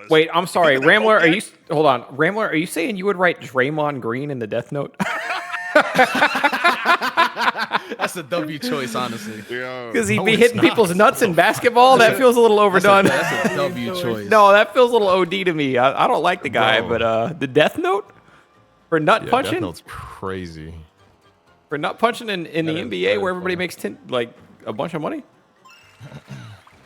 Wait, I'm sorry, Rambler. Are you hold on, Rambler? Are you saying you would write Draymond Green in the Death Note? That's a W choice, honestly. Because he'd be hitting people's nuts in basketball. That feels a little overdone. That's a W choice. No, that feels a little OD to me. I don't like the guy, but the Death Note for nut punching. Death Note's crazy. For nut punching in the NBA where everybody makes like a bunch of money.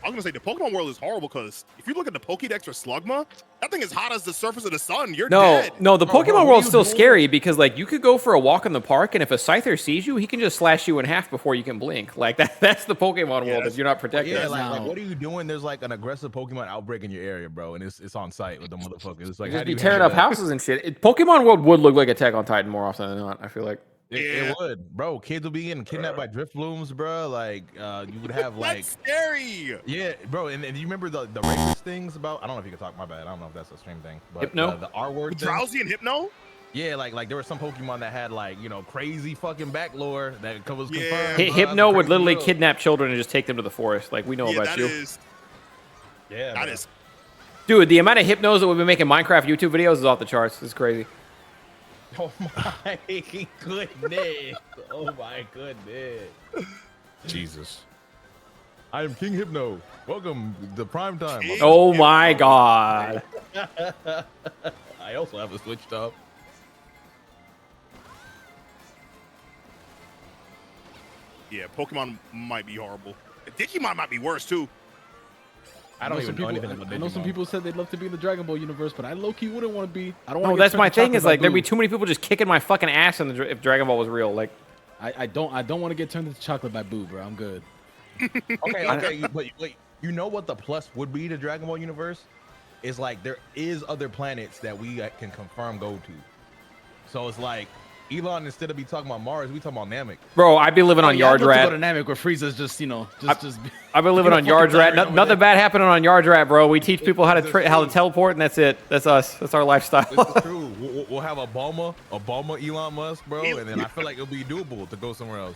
I was gonna say the Pokemon world is horrible because if you look at the Pokédex for Slugma, that thing is hot as the surface of the sun. You're dead. No, the Pokemon world's still scary because like you could go for a walk in the park and if a Scyther sees you, he can just slash you in half before you can blink. Like that's the Pokemon world if you're not protected. Yeah, like what are you doing? There's like an aggressive Pokemon outbreak in your area, bro, and it's on site with the motherfuckers. It's like just be tearing up houses and shit. Pokemon world would look like Attack on Titan more often than not. I feel like. It would, bro. Kids would be getting kidnapped by drift blooms, bro. Like, you would have like that's scary. Yeah, bro. And you remember the racist things about? I don't know if you can talk. My bad. I don't know if that's a stream thing. But Hypno, the R word. Drowsy and Hypno. Yeah, like there were some Pokemon that had like crazy fucking back lore that was confirmed. Hypno would literally kidnap children and just take them to the forest. Like we know about you. That is. Dude, the amount of Hypnos that we've been making Minecraft YouTube videos is off the charts. It's crazy. Oh my goodness! Oh my goodness! Jesus. I am King Hypno. Welcome to prime time. Oh my god! I also have a Switch top. Yeah, Pokemon might be horrible. Digimon might be worse too. I don't even know anything about Digimon. I know some people said they'd love to be in the Dragon Ball universe, but I low-key wouldn't want to be. I don't want. No, that's my thing. Is like there'd be too many people just kicking my fucking ass if Dragon Ball was real. Like, I don't want to get turned into chocolate by Boo, bro. I'm good. Okay, but you know what the plus would be to Dragon Ball universe? Is like there is other planets that we can confirm go to. So it's like Elon, instead of be talking about Mars, we talking about Namek. Bro, I'd be living on Yard Rat. Go to Namek where Frieza's just I've been living on Yard Rat. Nothing bad happening on Yard Rat, bro. We teach people how to teleport, and that's it. That's us. That's our lifestyle. This is true. We'll have a Bulma Elon Musk, bro, and then I feel like it'll be doable to go somewhere else.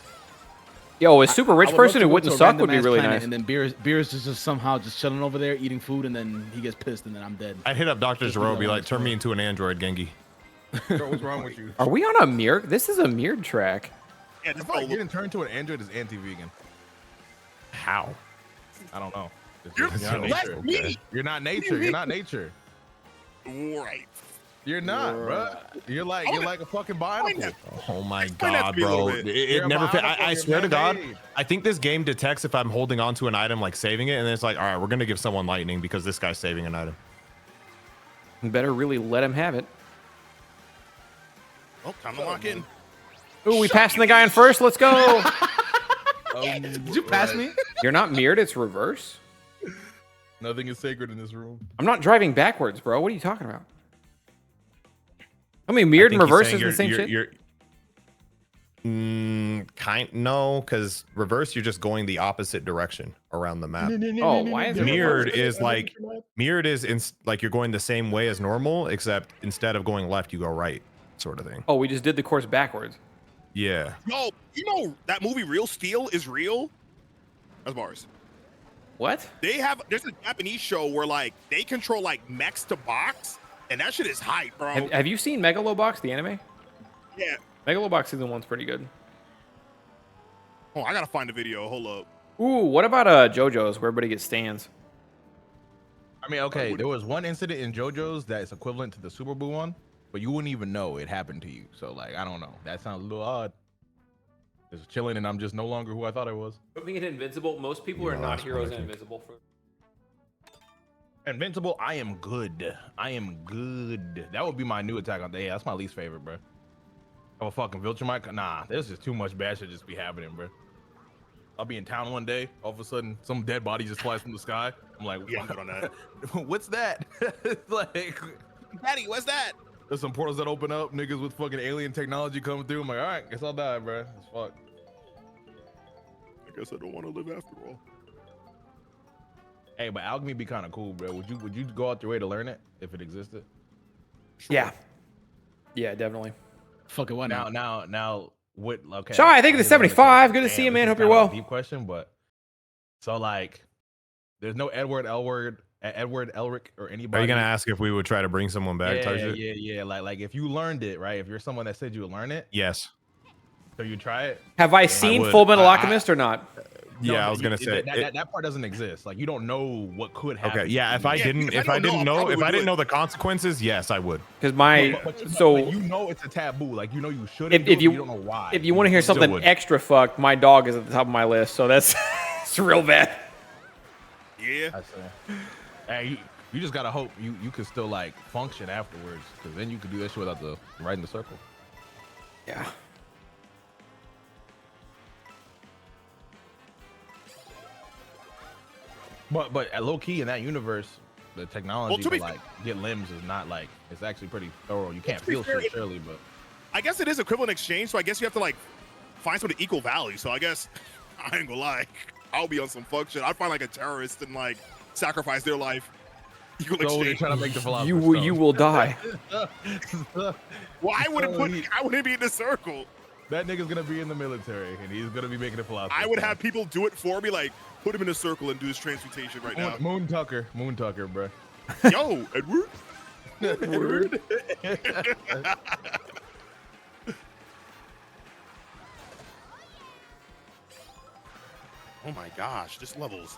Yo, a super rich person who wouldn't suck would be really nice. And then Beerus is just somehow just chilling over there eating food, and then he gets pissed, and then I'm dead. I'd hit up Dr. Zero, be like, turn me into an android, Gengi. Bro, what's wrong with you? Are we on a mirror? This is a mirrored track. Yeah, I feel like getting turned to an android is anti-vegan. How? I don't know. You're not nature. You're not nature. You're not nature. Right. You're not, bro. You're like a fucking bionicle. Oh my god, bro! It never. I swear to God, I think this game detects if I'm holding on to an item, like saving it, and then it's like, all right, we're gonna give someone lightning because this guy's saving an item. You better really let him have it. Oh, time to lock in. Ooh, we passing the guy in first. Let's go. Did you pass me? You're not mirrored. It's reverse. Nothing is sacred in this room. I'm not driving backwards, bro. What are you talking about? I mean, mirrored and reverse is the same shit. No, because reverse, you're just going the opposite direction around the map. Oh, why is it mirrored? Is like mirrored is like you're going the same way as normal, except instead of going left, you go right, sort of thing. Oh, we just did the course backwards. Yeah. No, you know that movie Real Steel is real. That's Mars. What? There's a Japanese show where like they control like mechs to box, and that shit is hype, bro. Have you seen Megalobox, the anime? Yeah. Megalobox season 1's pretty good. Oh, I gotta find the video. Hold up. Ooh, what about JoJo's where everybody gets stands? I mean, okay, there was one incident in JoJo's that is equivalent to the Super Boo one, but you wouldn't even know it happened to you. So, like, I don't know. That sounds a little odd. Just chilling, and I'm just no longer who I thought I was. Put me in Invincible. Most people are not heroes in Invincible. Invincible, I am good. I am good. That would be my new attack on day. That's my least favorite, bro. Oh, fucking Viltrumite? Nah, there's just too much bad shit just be happening, bro. I'll be in town one day, all of a sudden, some dead body just flies from the sky. I'm like, Yeah, I'm good on that. what's that? It's like, Daddy, what's that? there's some portals that open up, niggas with fucking alien technology coming through. I'm like, all right, guess I'll die, bro. It's fuck. I guess I don't want to live after all. Hey, but alchemy be kind of cool, bro. Would you go out your way to learn it if it existed? Sure. Yeah, definitely. Fuck it, why not? Now, what? Okay. Shy, thank you to 75. Good to see you, man. Hope you're well. Deep question, but so like, there's no Edward Elward Edward, Elric, or anybody. Are you gonna ask if we would try to bring someone back? Yeah, type shit? yeah. Like if you learned it, right? If you're someone that said you would learn it, Yes. so you try it. Have I seen would. Fullmetal Alchemist or not? Yeah, I was gonna say that part doesn't exist. Like you don't know what could happen. Okay, yeah. If I didn't know the consequences, yes, I would. Because my But so you know it's a taboo. Like you know you shouldn't. if you you don't know why. if you want to hear something would. extra fucked, my dog is at the top of my list. So that's it's real bad. Yeah. I say. Hey, you just gotta hope you can still like function afterwards, because then you could do that shit without the riding the circle. Yeah. But at low key in that universe, the technology to to be like get limbs is not like, it's actually pretty thorough. You can't to be feel fair, shit surely, but I guess it is equivalent exchange, so I guess you have to like find something equal value. So I guess I ain't gonna lie, I'll be on some fuck shit. I'd find like a terrorist and like sacrifice their life. Equal so you're exchange. trying to make the philosopher You will die. Well, I wouldn't be in the circle. That nigga's gonna be in the military and he's gonna be making a philosopher. I would have people do it for me, like put him in a circle and do his transmutation right now. Moon Tucker, bro. Yo, Edward. Edward. Oh my gosh, this levels.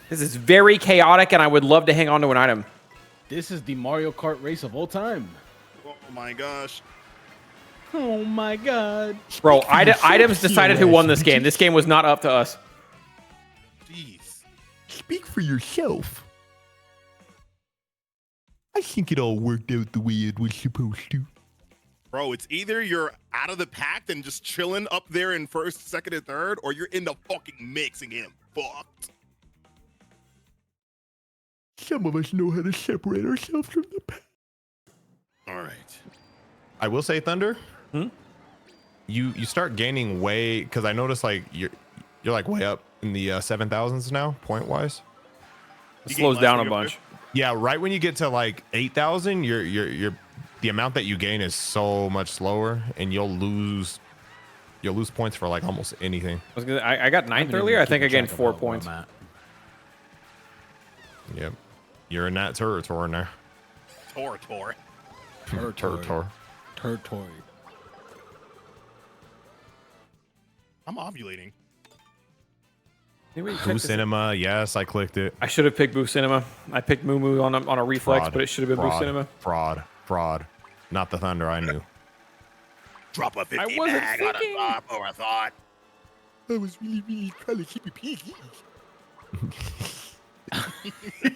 This is very chaotic, and I would love to hang on to an item. This is the Mario Kart race of all time. Oh my gosh. Oh my god. Bro, items decided who won this game. This game was not up to us. Jeez. Speak for yourself. I think it all worked out the way it was supposed to. Bro, it's either you're out of the pack and just chilling up there in first, second, and third, or you're in the fucking mix and getting fucked. Some of us know how to separate ourselves from the pack. All right. I will say, Thunder. You start gaining way, because I noticed like you're like way up in the 7,000s now, point wise. It slows down a bunch. Yeah, right when you get to like 8,000, you're the amount that you gain is so much slower, and you'll lose points for like almost anything. I got ninth earlier. I think I gained 4 points. Yep, you're in that territory now. Tor. Territory. I'm ovulating. Boo Cinema, yes, I clicked it. I should have picked Boo Cinema. I picked Moo Moo on a reflex, but it should have been Boo Cinema. Fraud. Not the Thunder I knew. Drop a 50 I wasn't bag on a thinking. thought or a thought. I was really trying to keep it PG.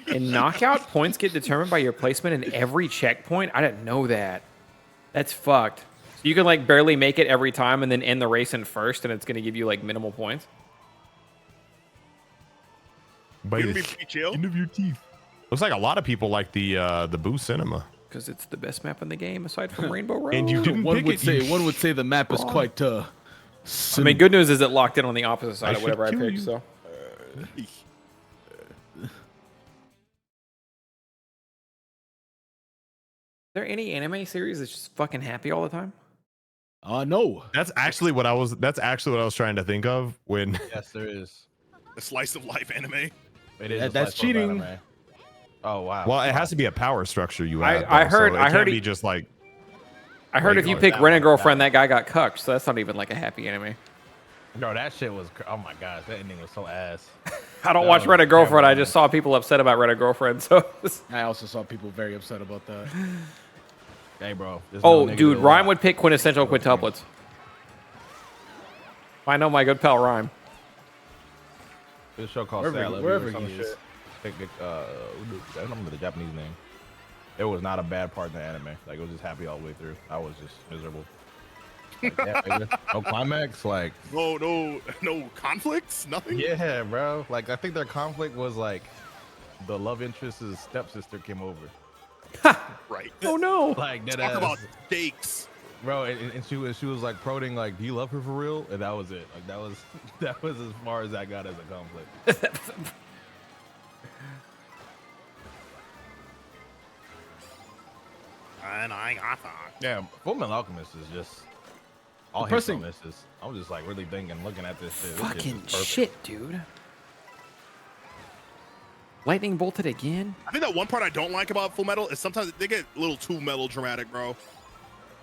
And knockout points get determined by your placement in every checkpoint? I didn't know that. That's fucked. So you can like barely make it every time and then end the race in first, and it's going to give you like minimal points. By Wouldn't the be pretty chill. skin of your teeth. Looks like a lot of people like the Boo Cinema. Because it's the best map in the game aside from Rainbow Road. And you didn't One pick would it. say one would say the map is quite I mean, good news is it locked in on the opposite side I of whatever I should kill picked. you. So Is there any anime series that's just fucking happy all the time? No. That's actually what I was trying to think of when Yes, there is. A slice of life anime. It is. That- a that's slice of cheating. anime. Oh wow. well, it has to be a power structure you add. I though, heard- so I it heard can't he- be just like I heard Like, if you oh, pick that Rent a one, Girlfriend, that that guy got cucked, so that's not even like a happy anime. No, that shit was. Oh my gosh, that ending was so ass. I don't That watch was Rent a Girlfriend. I terrible. just saw people upset about Rent a Girlfriend. So I also saw people very upset about that. Hey, bro. there's oh, no nigga dude, to Rhyme lie. would pick quintessential quintuplets. I know my good pal Rhyme. There's a show called Wherever- Sad Love You wherever or some he is. shit. I don't remember the Japanese name. It was not a bad part in the anime. Like, it was just happy all the way through. I was just miserable. Like, yeah, nigga. No climax. Like, No conflicts, nothing. yeah, bro. Like, I think their conflict was like the love interest's stepsister came over. Right. Oh no! Like, that Talk ass. about stakes. Bro, and she was like prodding, like, do you love her for real? And that was it. Like, that was as far as I got as a conflict. And I got that. Yeah, Fullmetal Alchemist is just all hits Depressing. and misses. I was just like really thinking, looking at this shit. This shit Fucking is perfect. shit, dude. Lightning bolted again? I think that one part I don't like about Full Metal is sometimes they get a little too melodramatic, bro.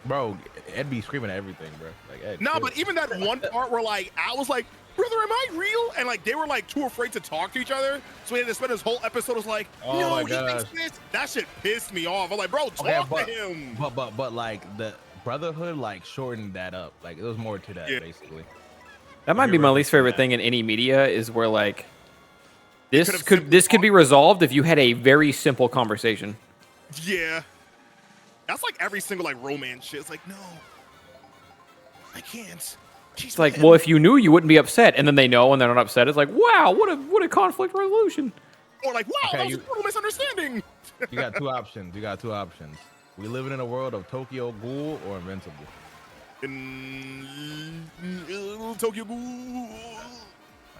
Bro, Ed be screaming at everything, bro. Like, Ed, No, chill. but even that one part where like Al was like, "Brother, am I real?" And like they were like too afraid to talk to each other, so we had to spend this whole episode was like, Oh "No, my he thinks gosh. this." That shit pissed me off. I'm like, "Bro, talk to him." But like the Brotherhood like shortened that up. Like there was more to that basically. That might You're be my right least about favorite that. thing in any media is where like this could've could simplified- be resolved if you had a very simple conversation. Yeah, that's like every single like romance shit. It's like, no, I can't. It's like, well, if you knew, you wouldn't be upset, and then they know and they're not upset. It's like, wow, what a conflict resolution. or like, wow, Okay, that was a total misunderstanding. You got two options. We living in a world of Tokyo Ghoul or Invincible. In Tokyo Ghoul.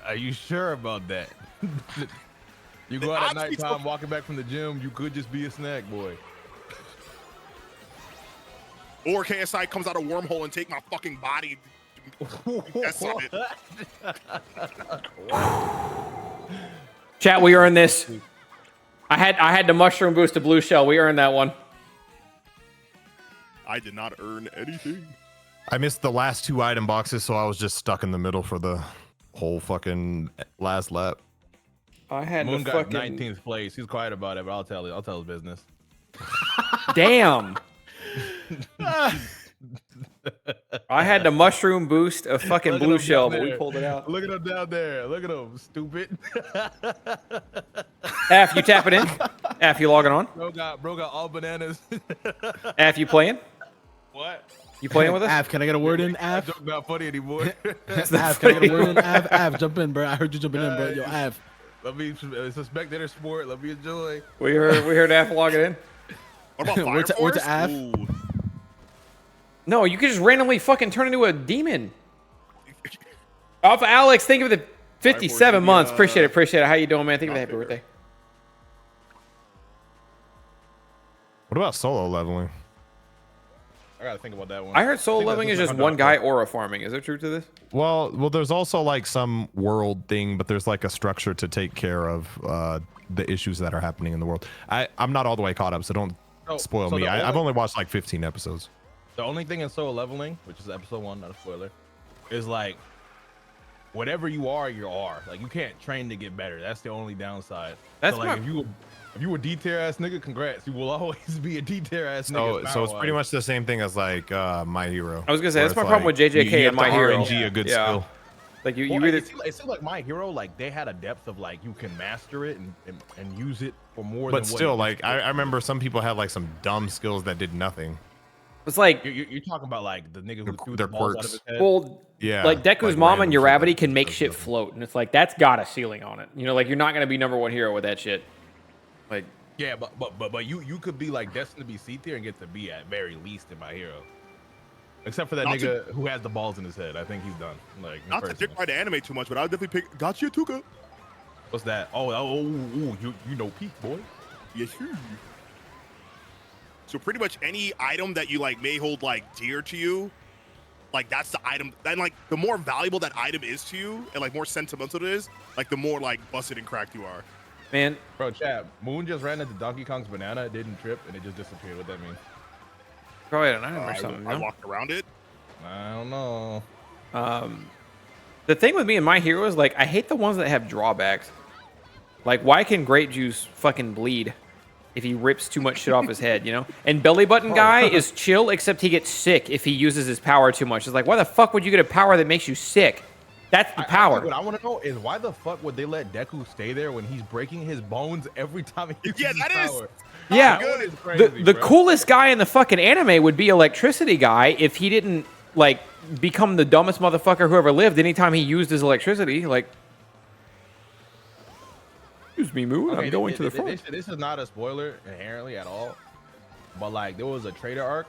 Are you sure about that? You go out at Actually, nighttime, walking back from the gym, you could just be a snack boy. Or KSI comes out a wormhole and take my fucking body. That's it. Chat, we earned this. I had the mushroom boost to blue shell. We earned that one. I did not earn anything. I missed the last 2 item boxes, so I was just stuck in the middle for the whole fucking last lap. I had Moon the got fucking 19th place. He's quiet about it, but I'll tell his business. damn. I had the mushroom boost of fucking Look at blue him shell, down but we there. pulled it out. Look at him down there. Look at him, stupid. Af, you tapping in? Af, you logging on? Bro got all bananas. Af, you playing? What? You playing with us? Av, can I get a word in? That Av, joke not funny anymore. Av, can I get a word in? Av, jump in, bro. I heard you jumping in, bro. Yo, Av. Let me it's a spectator sport. Let me enjoy. We heard Af logging in. What about Fire Where's the- where's the Force? Av? Ooh. No, you could just randomly fucking turn into a demon. Alpha Alex, thank you for the 57 months. Appreciate it. How you doing, man? Thank you for the happy birthday. What about solo leveling? I gotta think about that one. I heard solo think that's leveling is just just like one guy aura farming. Is it true to this? Well, there's also like some world thing, but there's like a structure to take care of the issues that are happening in the world. I'm not all the way caught up, so don't spoil so me. the I've only- only watched like 15 episodes. The only thing in solo leveling, which is episode 1, not a spoiler, is like whatever you are, you are. Like you can't train to get better. That's the only downside. That's so, like my- if you a D tier ass nigga, congrats. You will always be a D tier ass nigga. So it's pretty much the same thing as like My Hero. I was gonna say, where that's my it's problem with JJK you have and My to Hero. RNG a good Yeah. skill. Like you Well, either it seems like My Hero, like they had a depth of like you can master it and use it for more But than still, what like I remember some people had like some dumb skills that did nothing. it's like you're talking about like the nigga who threw their the balls out of quirks. his head. well, Yeah, like Deku's like mom and random shit Uravity like can make does shit nothing. float, and it's like that's got a ceiling on it. You know, like you're not gonna be number 1 hero with that shit. Like Yeah, but you could be like destined to be C tier and get to be at very least in My Hero. Except for that Not nigga who has the balls in his head. I think he's done. Like Not to personally. dick ride the anime too much, but I would definitely pick Gotcha Tuka. What's that? You know Peak boy. Yes, sir. So pretty much any item that you like may hold like dear to you, like that's the item. And like the more valuable that item is to you, and like more sentimental it is, like the more like busted and cracked you are. man, Bro, chat. Moon just ran into Donkey Kong's banana, it didn't trip, and it just disappeared. What that mean? probably an item or I something. I no? walked around it. I don't know. The thing with me and My Hero is like I hate the ones that have drawbacks. Like why can Great Juice fucking bleed if he rips too much shit off his head, you know? And Belly Button Guy is chill except he gets sick if he uses his power too much. It's like why the fuck would you get a power that makes you sick? That's the power. What I want to know is why the fuck would they let Deku stay there when he's breaking his bones every time he uses Yeah, his that is- power? Yeah, That one is crazy, the bro. coolest guy in the fucking anime would be Electricity Guy if he didn't like become the dumbest motherfucker who ever lived anytime he used his electricity. Like, excuse me, Moon, I'm going to the front. This is not a spoiler inherently at all, but like there was a trader arc,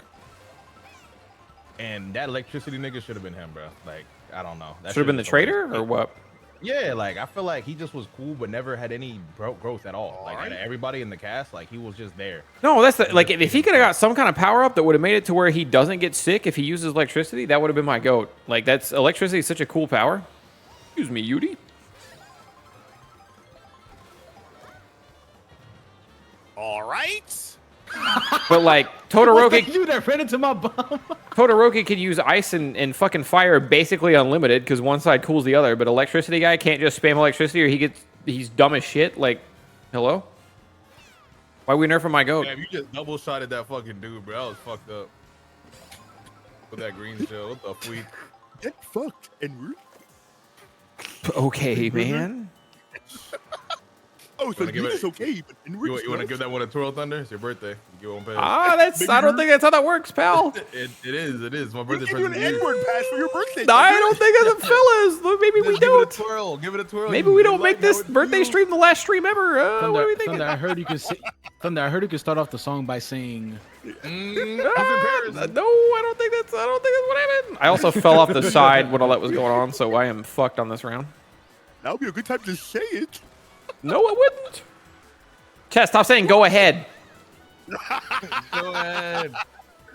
and that electricity nigga should have been him, bro. Like I don't know. That Should have been the should've traitor or what? Yeah, like I feel like he just was cool, but never had any growth at all. Like out of everybody in the cast, like he was just there. No, that's the, like if he could have got some kind of power up that would have made it to where he doesn't get sick if he uses electricity, that would have been my goat. Like that's electricity is such a cool power. Excuse me, Yudi. All right. But like What's Todoroki, that you that ran into my bum? Todoroki can use ice and fucking fire basically unlimited because one side cools the other. But electricity guy can't just spam electricity or he's dumb as shit. Like, hello? Why we nerfing my goat? Damn, you just double shotted that fucking dude, bro. That was fucked up. With that green shell, what the freak? Get fucked, N-word. Okay, man. Oh, so Wanna give it's it- okay, but N-word. You want to give that one a twirl, Thunder? It's your birthday. You won't pay. I don't think that's how that works, pal. It is. My We birthday gave you an present. to you. N-word pass for your birthday. I don't think that's fellas. Maybe we Just give it a don't. twirl. Give it a twirl. Maybe You we may don't like make this how it birthday feels. stream the last stream ever. What are we thinking? Thunder, I heard you could Thunder, I heard you could start off the song by saying, He's in No, Paris. I don't think that's what happened. I also fell off the side when all that was going on, so I am fucked on this round. That would be a good time to say it. No, I wouldn't. Chess, stop saying go ahead. Go ahead.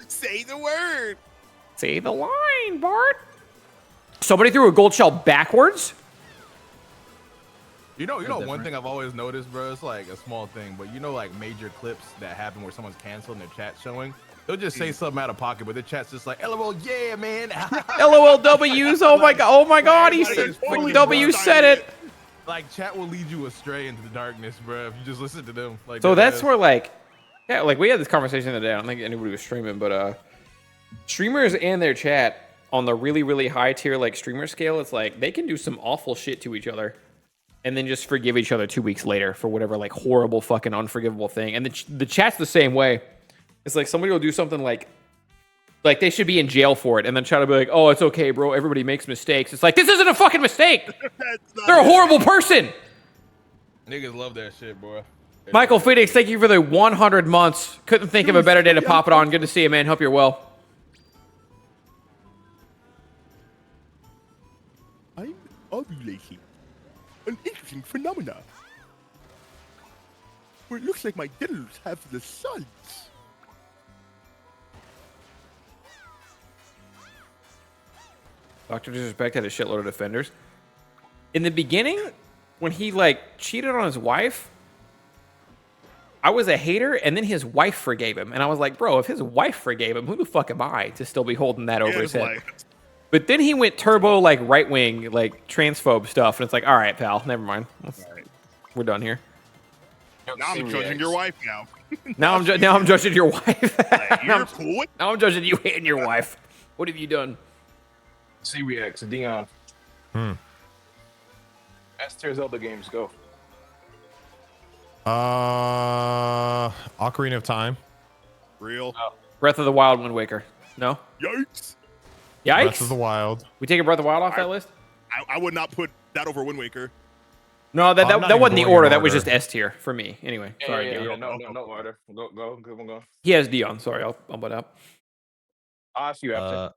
Say the word. Say the line, Bart. Somebody threw a gold shell backwards. You know, one different. thing I've always noticed, bro. It's like a small thing, but you know, like major clips that happen where someone's canceled and their chat showing. They'll just say something out of pocket, but their chat's just like, "LOL, yeah, man." LOLWs. Oh my god. Oh my god. He Everybody said is fully W blind said on it. Like chat will lead you astray into the darkness, bro. If you just listen to them. Like So that that's ass. where like, yeah, like we had this conversation the other day. I don't think anybody was streaming, but streamers and their chat on the really, really high tier like streamer scale, it's like they can do some awful shit to each other and then just forgive each other 2 weeks later for whatever like horrible fucking unforgivable thing. And the chat's the same way. It's like somebody will do something like they should be in jail for it, and then try to be like, "Oh, it's okay, bro. Everybody makes mistakes." It's like this isn't a fucking mistake. That's not They're a it. horrible person. Niggas love that shit, boy. Michael Phoenix, thank you for the 100 months. Couldn't think of a better day to pop it on. Good to see you, man. Hope you're well. I'm ovulating. An interesting phenomena. Where it looks like my genitals have the suds. Dr. Disrespect had a shitload of defenders. In the beginning, when he like cheated on his wife, I was a hater, and then his wife forgave him. And I was like, bro, if his wife forgave him, who the fuck am I to still be holding that over Yeah, his it's head? like, But then he went turbo like right wing, like transphobe stuff, and it's like, all right, pal, never mind. We're done here. now I'm judging your wife now. Now I'm judging your wife. Like, you're cool with Now I'm judging you and your wife. What have you done? C reacts, Dion. S tier Zelda games, go. Ocarina of Time. real. Breath of the Wild, Wind Waker. No? Yikes. Yikes. Breath of the Wild. We taking Breath of the Wild off that list? I would not put that over Wind Waker. No, I'm not that even wasn't the going in order. That was order. just S tier for me. Anyway, sorry, Dion. No order. Go, good one, go. He has Dion. Sorry, I'll butt out. I'll ask you after.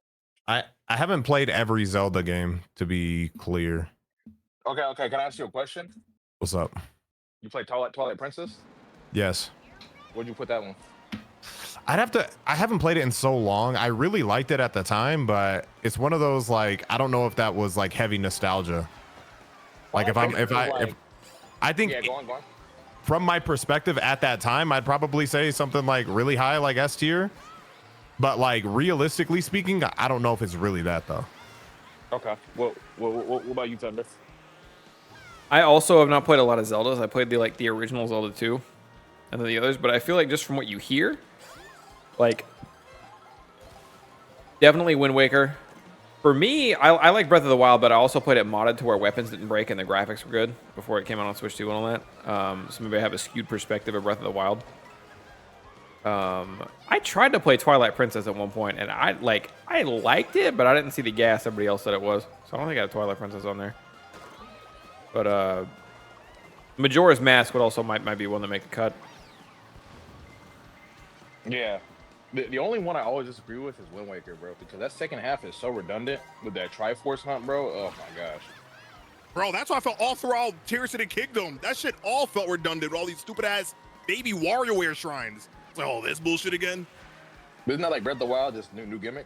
I haven't played every Zelda game, to be clear. Okay, can I ask you a question? What's up? You play Twilight Princess? Yes. Where'd you put that one? I haven't played it in so long. I really liked it at the time, but it's one of those like I don't know if that was like heavy nostalgia. Like I think Yeah, go on. from my perspective at that time, I'd probably say something like really high, like S tier. But like realistically speaking, I don't know if it's really that though. Okay. What about you, Thunder? I also have not played a lot of Zeldas. I played the original Zelda 2 and then the others, but I feel like just from what you hear, like definitely Wind Waker. For me, I like Breath of the Wild, but I also played it modded to where weapons didn't break and the graphics were good before it came out on Switch 2 and all that. So maybe I have a skewed perspective of Breath of the Wild. I tried to play Twilight Princess at one point, and I liked it, but I didn't see the gas everybody else said it was. So I don't think I have Twilight Princess on there. But Majora's Mask would also might be one to make the cut. Yeah. The only one I always disagree with is Wind Waker, bro, because that second half is so redundant with that Triforce hunt, bro. Oh my gosh. Bro, that's why I felt all throughout Tears of the Kingdom. That shit all felt redundant with all these stupid ass baby WarioWare shrines. It's like, oh, this bullshit again. But isn't that like Breath of the Wild, just new gimmick?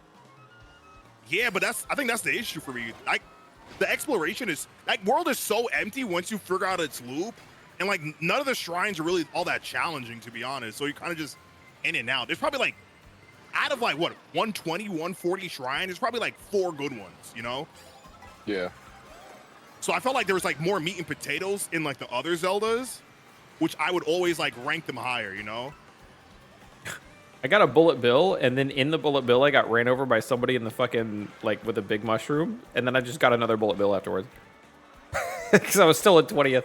Yeah, but I think that's the issue for me. Like, the exploration is, like, world is so empty once you figure out its loop And like none of the shrines are really all that challenging, to be honest. So you kind of just in and out. There's probably like out of like what 120, 140 shrines, there's probably like 4 good ones, you know? Yeah. So I felt like there was like more meat and potatoes in like the other Zeldas, which I would always like rank them higher, you know? I got a bullet bill, and then in the bullet bill, I got ran over by somebody in the fucking, like, with a big mushroom, and then I just got another bullet bill afterwards. Because I was still in 20th.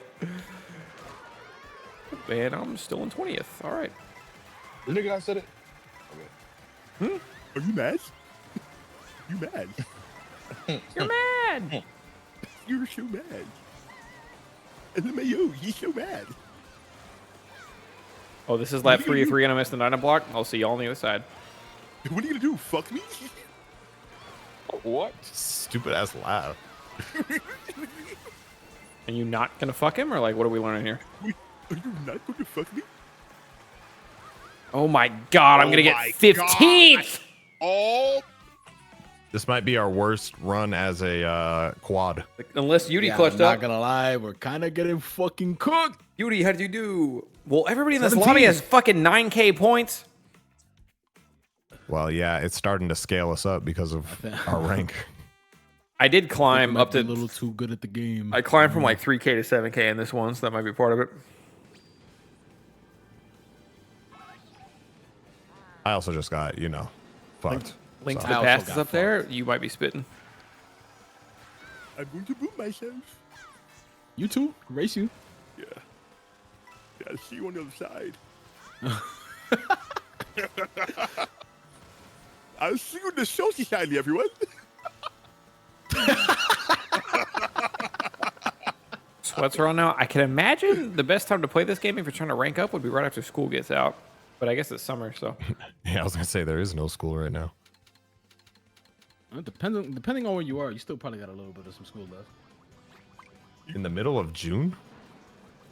Man, I'm still in 20th. All right. The nigga I said it. Okay. Are you mad? You mad? You're mad! You're so mad. LMAO, he's so mad. Oh, this is lap 3 of 3, and I missed the 9 block. I'll see y'all on the other side. What are you gonna do? Fuck me? What? Stupid ass laugh. And you not gonna fuck him, or like, what are we learning here? Are you not gonna fuck me? Oh my god, I'm gonna get 15th! Oh, This might be our worst run as a quad. Unless Yudi Yeah, clutched I'm not up. gonna lie, we're kind of getting fucking cooked. Yudi, how did you do? Well, everybody in this 17. lobby has fucking 9k points. Well, yeah, it's starting to scale us up because of our rank. I did climb Might up be to a little too good at the game. I climbed from like 3k to 7k in this one, so that might be part of it. I also just got, you know, fucked. Link to So- the I past also is got up there. You might be spitting. I'm going to boot myself. You too, race you. Yeah. Yeah, I'll see you on the other side. I'll see you in the social side, everyone. Sweats are on now. I can imagine the best time to play this game if you're trying to rank up would be right after school gets out. But I guess it's summer, so. Yeah, I was gonna say there is no school right now. Depending on where you are, you still probably got a little bit of some school left. In the middle of June?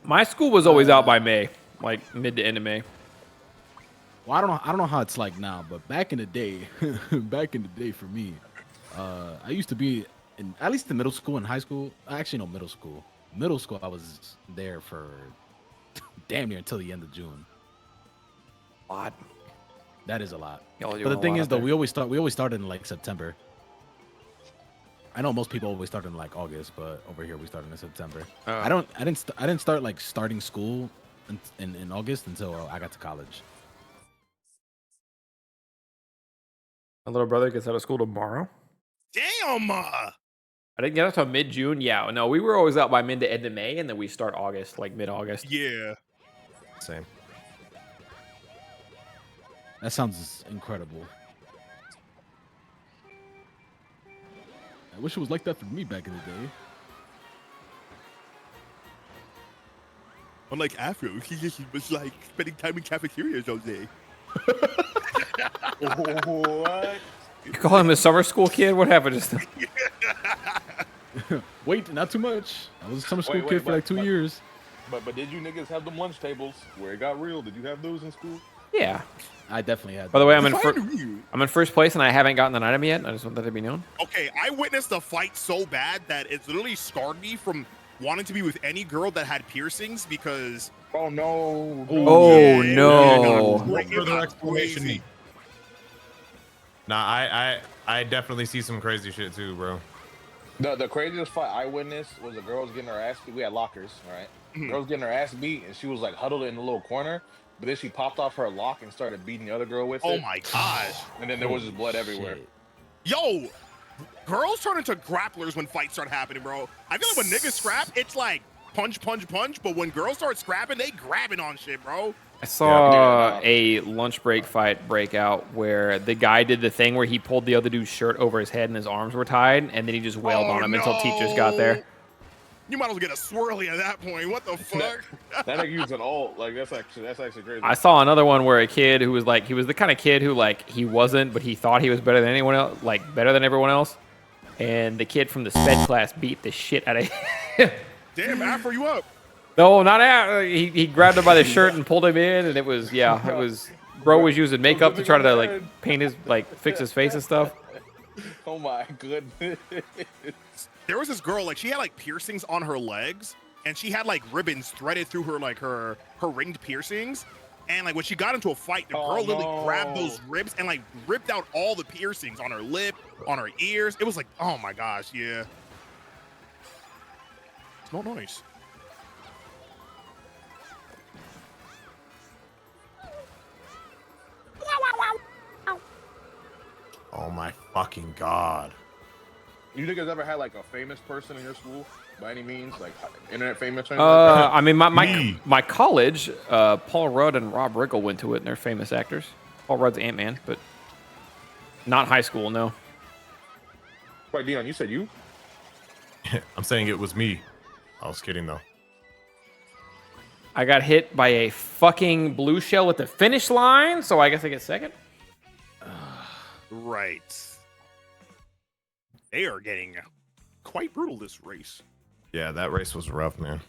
My school was always out by May, like mid to end of May. Well, I don't know how it's like now, but back in the day, for me, I used to be in at least in middle school and high school. Actually, no, middle school. Middle school, I was there for damn near until the end of June. Odd. That is a lot. Y'all are But doing the a thing lot is, up though, there. we always started in like September. I know most people always start in like August, but over here we started in September. Oh. I didn't start like starting school in August until I got to college. My little brother gets out of school tomorrow. Damn. I didn't get out till mid-June. Yeah, no, we were always out by mid to end of May, and then we start August, like mid-August. Yeah. Same. That sounds incredible. I wish it was like that for me back in the day. Unlike Afro, he just was like spending time in cafeterias all day. What? You call him a summer school kid? What happened just now? Wait, not too much. I was a summer school Wait, kid for like 2 but- years. But did you niggas have them lunch tables where it got real? Did you have those in school? Yeah. I definitely had. By the way, I'm Define in first place, and I haven't gotten an item yet. I just want that to be known. Okay, I witnessed a fight so bad that it's literally scarred me from wanting to be with any girl that had piercings because Oh no. Oh, yeah, no. it got Further crazy. explanation needed. Nah, I definitely see some crazy shit too, bro. The craziest fight I witnessed was a girl was getting her ass beat. We had lockers, right? Girl was getting her ass beat, and she was like huddled in a little corner. But then she popped off her lock and started beating the other girl with Oh it. my gosh. And then there was just blood everywhere. Shit. Yo, girls turn into grapplers when fights start happening, bro. I feel like when niggas scrap, it's like punch, punch, punch. But when girls start scrapping, they grabbing on shit, bro. I saw Yeah. a lunch break fight break out where the guy did the thing where he pulled the other dude's shirt over his head and his arms were tied, and then he just wailed Oh, on him until teachers got there. You might as well get a swirly at that point. What the fuck? That nigga used an ult. Like that's actually crazy. I saw another one where a kid who was like, he was the kind of kid who like he wasn't, but he thought he was better than anyone else, like better than everyone else. And the kid from the sped class beat the shit out of him. Damn, Afro, you up? No, not out. He grabbed him by the shirt and pulled him in, and it was bro was using makeup to try to like paint his fix his face and stuff. Oh my goodness. There was this girl, like she had like piercings on her legs, and she had like ribbons threaded through her like her ringed piercings. And like when she got into a fight, the girl literally grabbed those ribs and like ripped out all the piercings on her lip, on her ears. It was like, oh my gosh, yeah. It's no noise. Oh my fucking god. You niggas ever had like a famous person in your school by any means, like internet famous? Or anything like that? I mean, my college, Paul Rudd and Rob Riggle went to it, and they're famous actors. Paul Rudd's Ant-Man, but not high school, no. Wait, Dion, you said you? I'm saying it was me. I was kidding though. I got hit by a fucking blue shell at the finish line, so I guess I get second. Right. They are getting quite brutal this race. Yeah, that race was rough, man.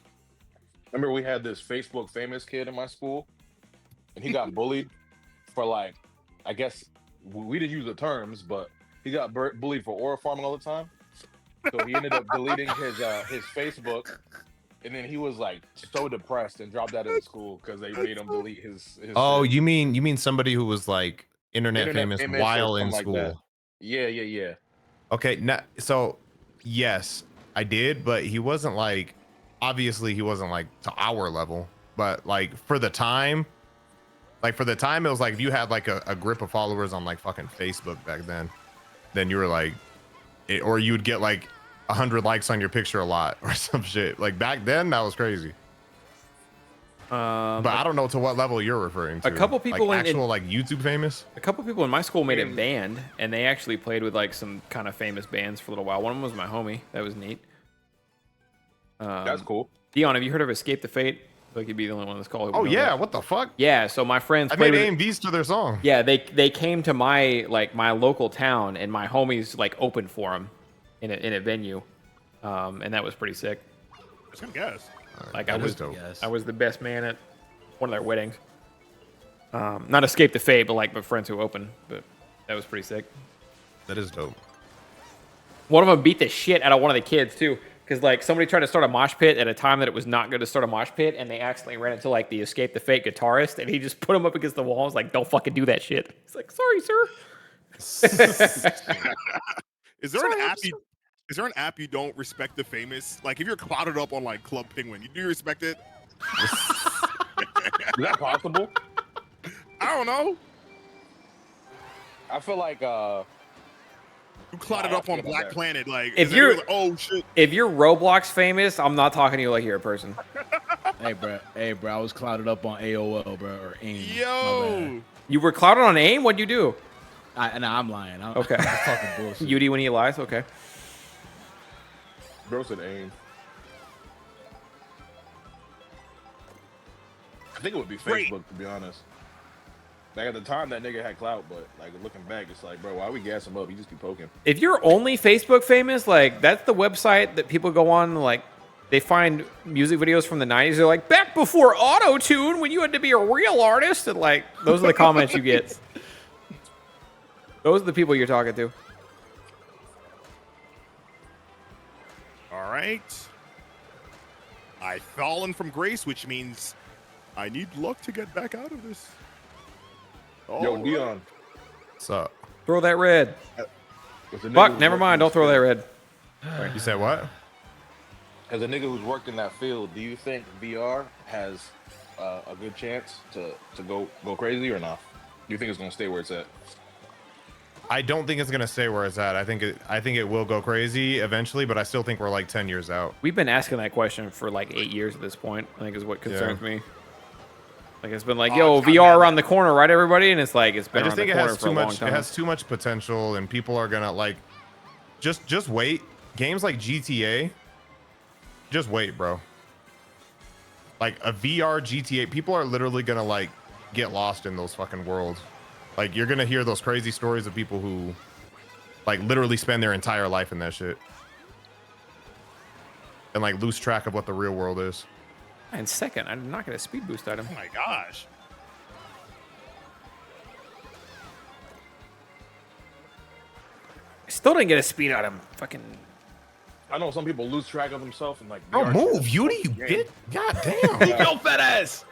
Remember we had this Facebook famous kid in my school, and he got bullied for like, I guess we didn't use the terms, but he got bullied for oral farming all the time. So he ended up deleting his Facebook, and then he was like so depressed and dropped out of the school because they made him delete his Oh, shit. you mean somebody who was like internet famous famous while or in something like that. school? Yeah. Okay, so yes, I did, but he wasn't like, obviously he wasn't like to our level, but like for the time it was like if you had like a grip of followers on like fucking Facebook back then you were like, or you would get like 100 likes on your picture a lot or some shit. Like back then, that was crazy. But I don't know to what level you're referring to. A couple people like in actual like YouTube famous. A couple people in my school made a band, and they actually played with like some kind of famous bands for a little while. One of them was my homie. That was neat. That's cool. Dion, have you heard of Escape the Fate? I feel like you'd be the only one that's called. Oh yeah, what the fuck? Yeah, so my friends I played made with AMVs to their song. Yeah, they came to my local town, and my homies like opened for them in a venue, and that was pretty sick. I was gonna guess. Like That I is was dope. I was the best man at one of their weddings. Not Escape the Fate, but like my friends who opened. But that was pretty sick. That is dope. One of them beat the shit out of one of the kids too, because like somebody tried to start a mosh pit at a time that it was not good to start a mosh pit, and they accidentally ran into like the Escape the Fate guitarist, and he just put him up against the wall. I was like, "Don't fucking do that shit." He's like, "Sorry, sir." Is there an app? Is there an app you don't respect the famous? Like if you're clouded up on like Club Penguin, do you respect it? Is that possible? I don't know. I feel like You clouded up on Black Planet, like If is you're- anyone like, oh shit. If you're Roblox famous, I'm not talking to you like you're a person. Hey, bro, I was clouded up on AOL, bro, or AIM. My Yo, bad. You were clouded on AIM? What'd you do? I'm lying. Okay. I'm talking bullshit. UD when he lies? Okay. bro said aim. I think it would be Great. Facebook, to be honest. Like at the time, that nigga had clout, but like looking back, it's like, bro, why we gas him up? He just be poking. If you're only Facebook famous, like that's the website that people go on, like they find music videos from the 90s. They're like, back before auto-tune when you had to be a real artist. And like, those are the comments you get. Those are the people you're talking to. all right. I've fallen from grace, which means I need luck to get back out of this. Yo, All right. Dion. What's up? Throw that red. As a nigga Fuck, who's never worked mind. in Don't this throw that field- red. You said what? As a nigga who's worked in that field, do you think VR has a good chance to go crazy or not? Do you think it's gonna stay where it's at? I don't think it's gonna stay where it's at. I think it will go crazy eventually, but I still think we're like 10 years out. We've been asking that question for like 8 years at this point, I think is what concerns me. Like it's been like, yo, it's not VR bad. around the corner, right, everybody? And it's like, it's been I just around think the it corner has for a too long much. It time. has too much potential, and people are gonna like just wait. Games like GTA, just wait, bro. Like a VR GTA, people are literally gonna like get lost in those fucking worlds. Like you're gonna hear those crazy stories of people who like literally spend their entire life in that shit and like lose track of what the real world is. And second, I'm not going to speed boost item. Oh my gosh. I still didn't get a speed item. Fucking I know some people lose track of themselves and like. Bro, VR move, shit. Yudi, you Game. bitch. God damn. Yo, fat ass.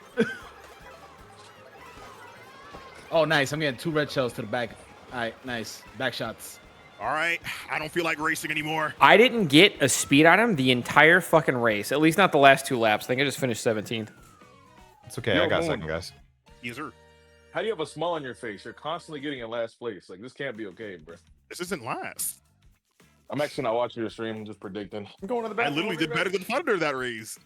Oh, nice. I'm getting 2 red shells to the back. All right, nice. Back shots. All right, I don't feel like racing anymore. I didn't get a speed item the entire fucking race. At least not the last 2 laps. I think I just finished 17th. It's okay. Yo, I got Moon. second, guys. Yes, sir. How do you have a smile on your face? You're constantly getting in last place. Like this can't be okay, bro. This isn't last. I'm actually not watching your stream. I'm just predicting. I'm going to the I bathroom. literally did better than Thunder that race.